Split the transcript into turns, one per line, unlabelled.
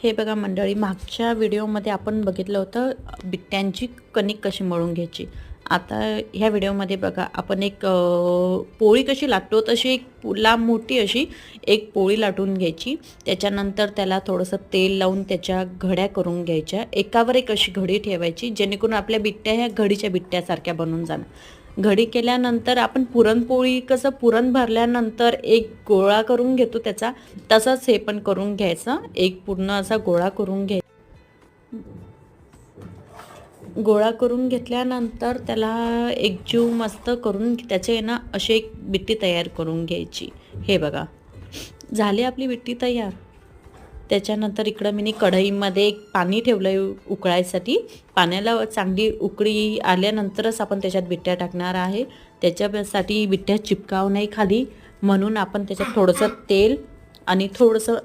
हे बघा मंडळी, मागच्या व्हिडिओमध्ये आपण बघितलं होतं बिट्ट्यांची कणिक कशी मळून घ्यायची. आता ह्या व्हिडिओमध्ये बघा आपण एक पोळी कशी लाटतो तशी एक लांब मोठी अशी एक पोळी लाटून घ्यायची. त्याच्यानंतर त्याला थोडंसं तेल लावून त्याच्या घड्या करून घ्यायच्या. एकावर एक अशी घडी ठेवायची जेणेकरून आपल्या बिट्ट्या ह्या घडीच्या बिट्ट्यासारख्या बनून जाणार. घडी केल्यानंतर आपण पुरणपोळी कसं पुरण भरल्यानंतर एक गोळा करून घेतो त्याचा, तसंच हे पण करून घ्यायचं. एक पूर्ण असा गोळा करून गोळा करून घेतल्यानंतर त्याला एकजीव मस्त करून त्याचे ना अशी एक बिट्टी तयार करून घ्यायची. हे बघा झाली आपली बिट्टी तयार. त्याच्यानंतर इकडं मी कढईमध्ये एक पाणी ठेवलं आहे उकळायसाठी. पाण्याला चांगली उकळी आल्यानंतरच आपण त्याच्यात बिट्ट्या टाकणार आहे. त्याच्यासाठी बिट्ट्या चिपकावू नाही खाली, म्हणून आपण त्याच्यात थोडंसं तेल आणि थोडंसं